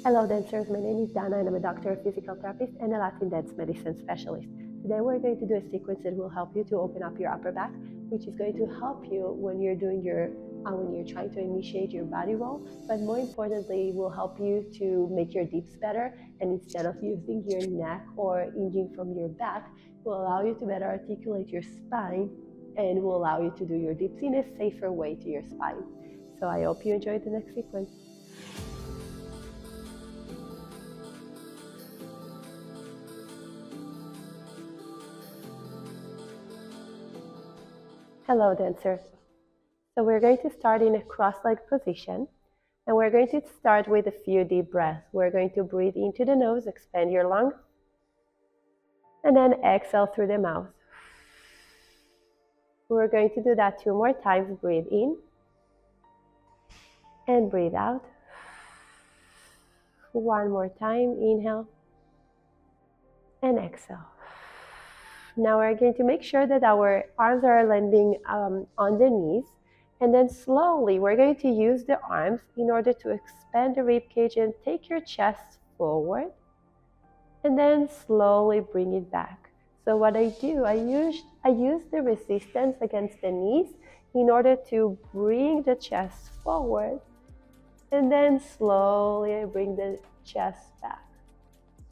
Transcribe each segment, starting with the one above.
Hello dancers, my name is Dana and I'm a doctor of physical therapist and a Latin dance medicine specialist. Today we're going to do a sequence that will help you to open up your upper back, which is going to help you when you're doing when you're trying to initiate your body roll, but more importantly will help you to make your dips better, and instead of using your neck or hinging from your back, will allow you to better articulate your spine and will allow you to do your dips in a safer way to your spine. So I hope you enjoy the next sequence. Hello dancers. So we're going to start in a cross-legged position, and we're going to start with a few deep breaths. We're going to breathe into the nose, expand your lungs, and then exhale through the mouth. We're going to do that 2 more times. Breathe in and breathe out. 1 more time. Inhale and exhale. Now we're going to make sure that our arms are landing on the knees, and then slowly we're going to use the arms in order to expand the rib cage and take your chest forward, and then slowly bring it back. So what I do, I use the resistance against the knees in order to bring the chest forward, and then slowly I bring the chest back.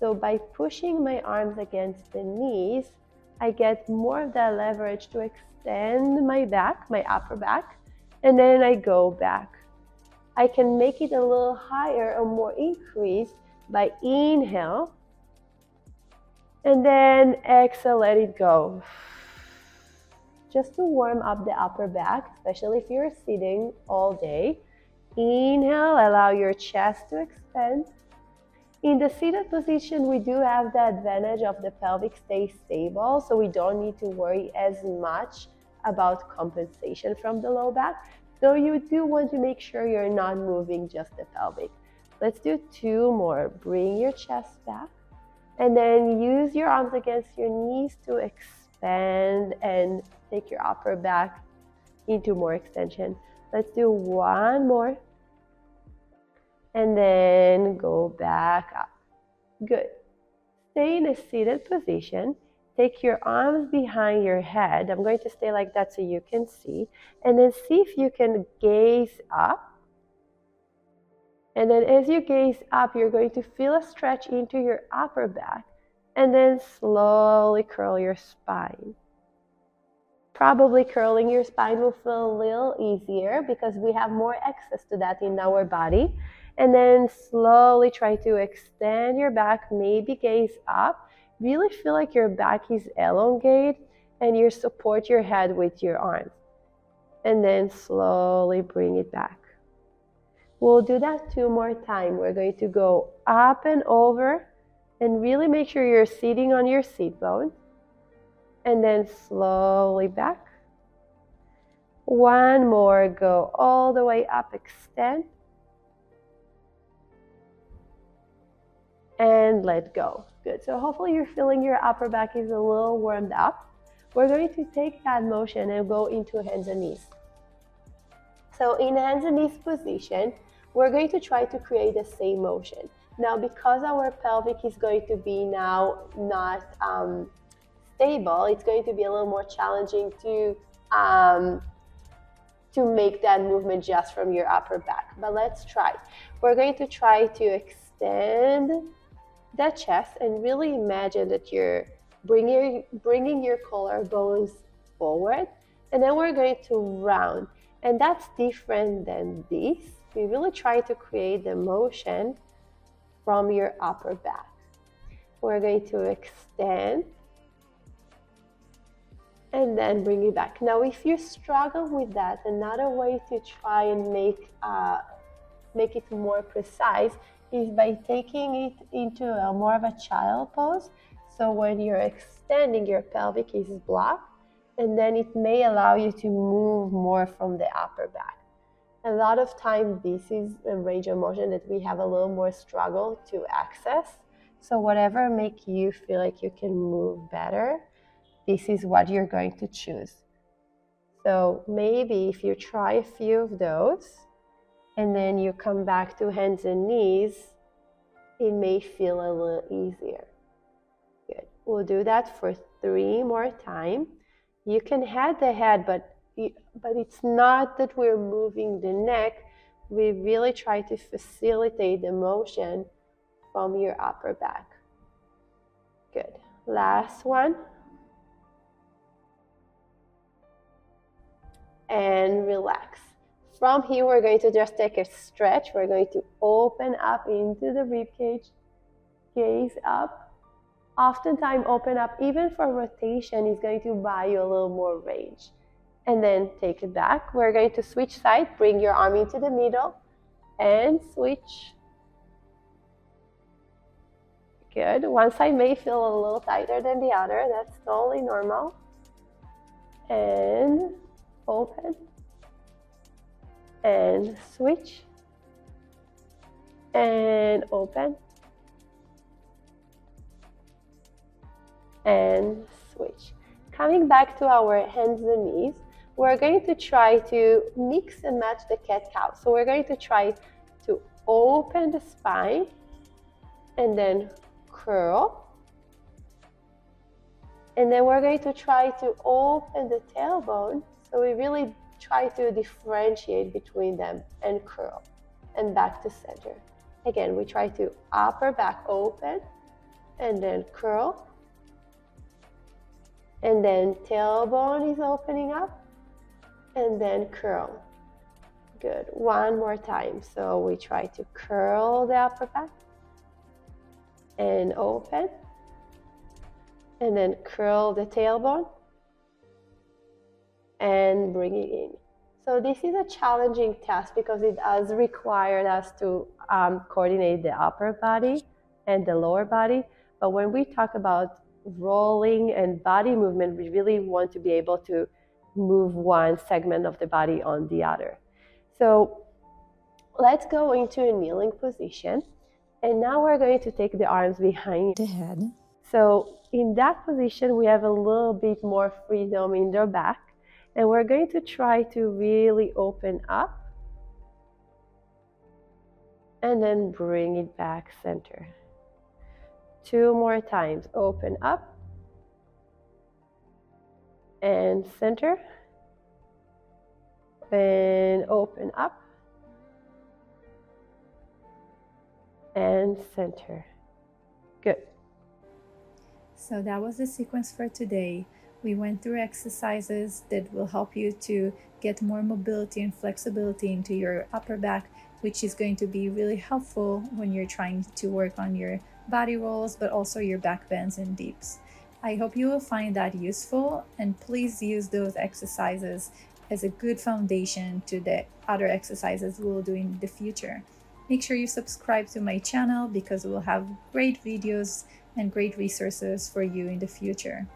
So by pushing my arms against the knees, I get more of that leverage to extend my back, my upper back, and then I go back. I can make it a little higher or more increased by inhale, and then exhale, let it go. Just to warm up the upper back, especially if you're sitting all day. Inhale, allow your chest to expand. In the seated position, we do have the advantage of the pelvic stay stable, so we don't need to worry as much about compensation from the low back, though you do want to make sure you're not moving just the pelvic. Let's do 2 more. Bring your chest back, and then use your arms against your knees to expand and take your upper back into more extension. Let's do 1 more. And then go back up. Good. Stay in a seated position. Take your arms behind your head. I'm going to stay like that so you can see. And then see if you can gaze up. And then as you gaze up, you're going to feel a stretch into your upper back. And then slowly curl your spine. Probably curling your spine will feel a little easier because we have more access to that in our body. And then slowly try to extend your back, maybe gaze up. Really feel like your back is elongated and you support your head with your arms. And then slowly bring it back. We'll do that 2 more times. We're going to go up and over and really make sure you're sitting on your seat bone. And then slowly back. 1 more, go all the way up, extend. And let go. Good. So hopefully you're feeling your upper back is a little warmed up. We're going to take that motion and go into hands and knees. So in hands and knees position, we're going to try to create the same motion. Now, because our pelvic is going to be now not stable, it's going to be a little more challenging to make that movement just from your upper back. But let's try. We're going to try to extend that chest and really imagine that you're bringing your collarbones forward, and then we're going to round, and that's different than this. We really try to create the motion from your upper back. We're going to extend and then bring it back. Now if you struggle with that, another way to try and make it more precise is by taking it into more of a child pose. So when you're extending, your pelvic is blocked, and then it may allow you to move more from the upper back. A lot of time, this is a range of motion that we have a little more struggle to access. So whatever make you feel like you can move better, this is what you're going to choose. So maybe if you try a few of those, and then you come back to hands and knees, it may feel a little easier. Good. We'll do that for 3 more times. You can head the head, but it's not that we're moving the neck. We really try to facilitate the motion from your upper back. Good. Last one. And relax. From here, we're going to just take a stretch. We're going to open up into the rib cage, gaze up. Oftentimes, open up even for rotation is going to buy you a little more range. And then take it back. We're going to switch side. Bring your arm into the middle and switch. Good. One side may feel a little tighter than the other. That's totally normal. And open. And switch. And open. And switch. Coming back to our hands and knees, we're going to try to mix and match the cat-cow. So we're going to try to open the spine and then curl. And then we're going to try to open the tailbone. So we really try to differentiate between them and curl and back to center. Again, we try to upper back open and then curl. And then tailbone is opening up and then curl. Good. One more time. So we try to curl the upper back and open and then curl the tailbone and bring it in. So this is a challenging task because it does require us to coordinate the upper body and the lower body. But when we talk about rolling and body movement, we really want to be able to move one segment of the body on the other. So let's go into a kneeling position. And now we're going to take the arms behind the head. So in that position, we have a little bit more freedom in the back. And we're going to try to really open up. And then bring it back center. 2 more times. Open up. And center. And open up. And center. Good. So that was the sequence for today. We went through exercises that will help you to get more mobility and flexibility into your upper back, which is going to be really helpful when you're trying to work on your body rolls, but also your back bends and dips. I hope you will find that useful, and please use those exercises as a good foundation to the other exercises we'll do in the future. Make sure you subscribe to my channel because we'll have great videos and great resources for you in the future.